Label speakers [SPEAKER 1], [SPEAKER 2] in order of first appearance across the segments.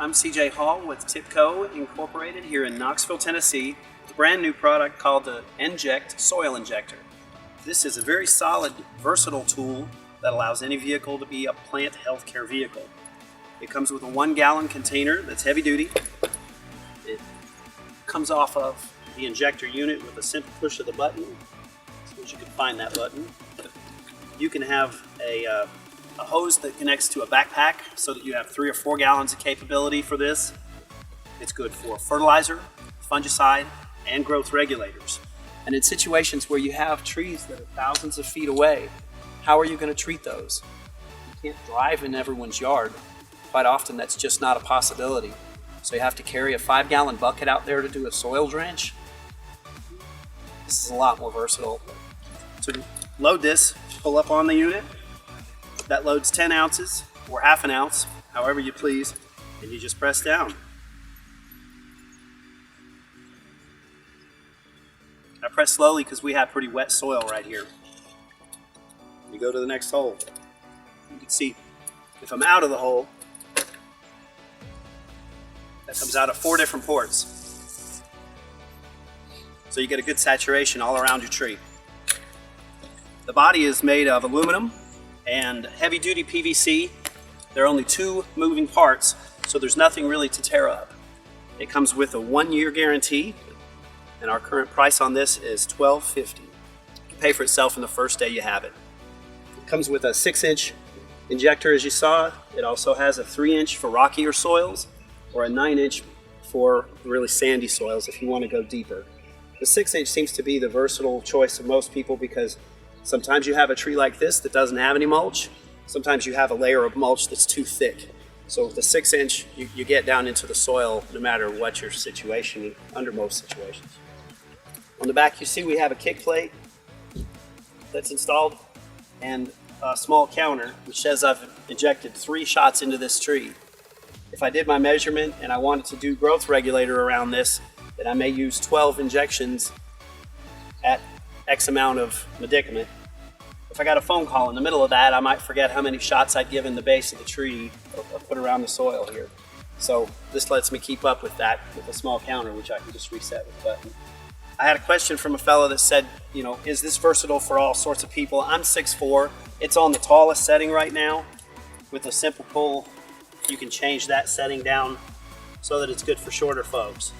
[SPEAKER 1] I'm CJ Hall with TIPCO Incorporated here in Knoxville, Tennessee. A brand new product called the NJekt soil injector. This is a very solid, versatile tool that allows any vehicle to be a plant healthcare vehicle. It comes with a 1-gallon container that's heavy duty. It comes off of the injector unit with a simple push of the button, so that you can find that button. You can have a hose that connects to a backpack so that you have 3 or 4 gallons of capability for this. It's good for fertilizer, fungicide, and growth regulators. And in situations where you have trees that are thousands of feet away, how are you going to treat those? You can't drive in everyone's yard. Quite often that's just not a possibility. So you have to carry a 5-gallon bucket out there to do a soil drench. This is a lot more versatile. To load this, pull up on the unit. That loads 10 ounces or half an ounce, however you please, and you just press down. I press slowly because we have pretty wet soil right here. You go to the next hole. You can see if I'm out of the hole, that comes out of 4 different ports. So you get a good saturation all around your tree. The body is made of aluminum and heavy-duty PVC. There are only 2 moving parts, so there's nothing really to tear up. It comes with a 1-year guarantee, and our current price on this is $12.50. You can pay for itself in the first day you have it. It comes with a 6-inch injector, as you saw. It also has a 3-inch for rockier soils, or a 9-inch for really sandy soils if you want to go deeper. The 6-inch seems to be the versatile choice of most people because sometimes you have a tree like this that doesn't have any mulch. Sometimes you have a layer of mulch that's too thick. So with the 6-inch, you get down into the soil no matter what your situation, under most situations. On the back you see we have a kick plate that's installed and a small counter which says I've injected 3 shots into this tree. If I did my measurement and I wanted to do growth regulator around this, then I may use 12 injections at X amount of medicament. If I got a phone call in the middle of that, I might forget how many shots I'd given the base of the tree or put around the soil here. So this lets me keep up with that with a small counter, which I can just reset with a button. I had a question from a fellow that said, you know, is this versatile for all sorts of people? I'm 6'4". It's on the tallest setting right now. With a simple pull, you can change that setting down so that it's good for shorter folks.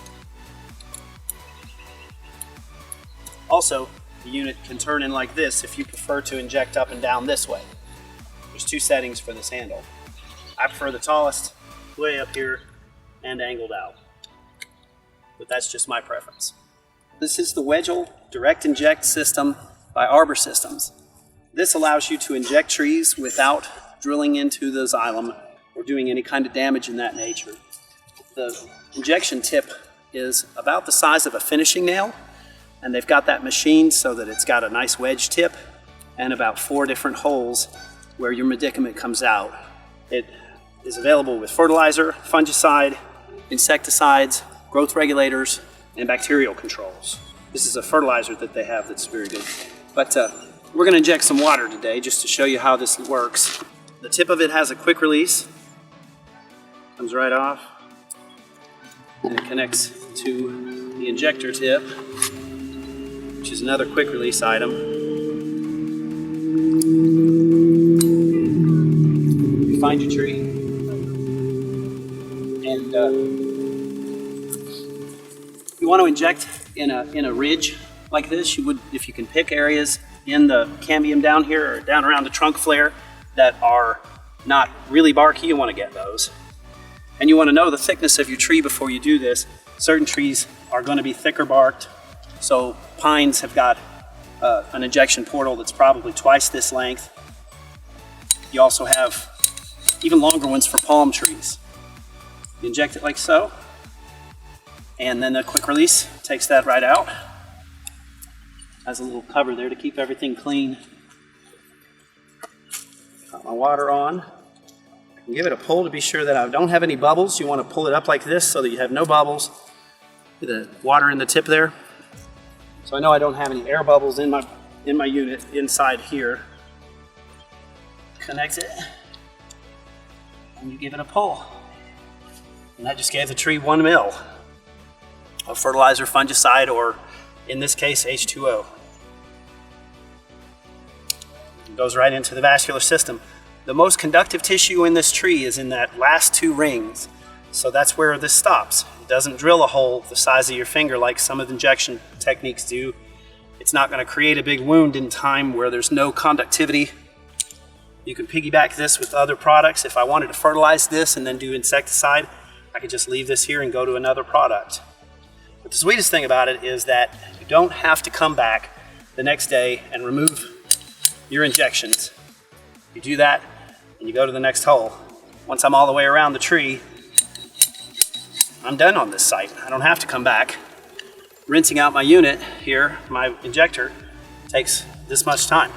[SPEAKER 1] Also, the unit can turn in like this if you prefer to inject up and down this way. There's 2 settings for this handle. I prefer the tallest, way up here, and angled out. But that's just my preference. This is the Wedgel Direct Inject system by ArborSystems. This allows you to inject trees without drilling into the xylem or doing any kind of damage in that nature. The injection tip is about the size of a finishing nail, and they've got that machined so that it's got a nice wedge tip and about 4 different holes where your medicament comes out. It is available with fertilizer, fungicide, insecticides, growth regulators, and bacterial controls. This is a fertilizer that they have that's very good. But we're going to inject some water today just to show you how this works. The tip of it has a quick release. Comes right off. And it connects to the injector tip, which is another quick release item. You find your tree, and you want to inject in a ridge like this. You would, if you can pick areas in the cambium down here or down around the trunk flare that are not really barky, you want to get those. And you want to know the thickness of your tree before you do this. Certain trees are going to be thicker barked. So pines have got an injection portal that's probably twice this length. You also have even longer ones for palm trees. You inject it like so, and then the quick release takes that right out. Has a little cover there to keep everything clean. Got my water on. Give it a pull to be sure that I don't have any bubbles. You want to pull it up like this so that you have no bubbles. The water in the tip there. So I know I don't have any air bubbles in my unit inside here. Connect it, and you give it a pull. And that just gave the tree 1 mil of fertilizer, fungicide, or in this case, H2O. It goes right into the vascular system. The most conductive tissue in this tree is in that last 2 rings. So that's where this stops. It doesn't drill a hole the size of your finger like some of the injection techniques do. It's not going to create a big wound in time where there's no conductivity. You can piggyback this with other products. If I wanted to fertilize this and then do insecticide, I could just leave this here and go to another product. But the sweetest thing about it is that you don't have to come back the next day and remove your injections. You do that and you go to the next hole. Once I'm all the way around the tree, I'm done on this site. I don't have to come back. Rinsing out my unit here, my injector, takes this much time.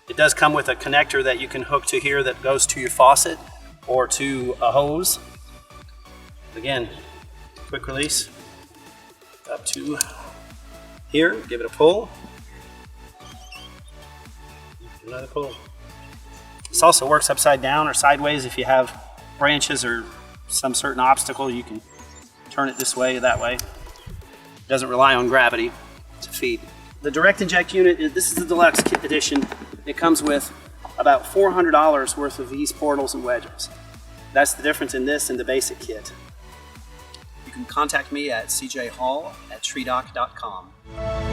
[SPEAKER 1] It does come with a connector that you can hook to here that goes to your faucet or to a hose. Again, quick release up to here, give it a pull. Another pull. This also works upside down or sideways. If you have branches or some certain obstacle, you can turn it this way or that way. It doesn't rely on gravity to feed. The Direct Inject unit, this is the deluxe edition. It comes with about $400 worth of these portals and wedges. That's the difference in this and the basic kit. You can contact me at cjhall@treedoc.com.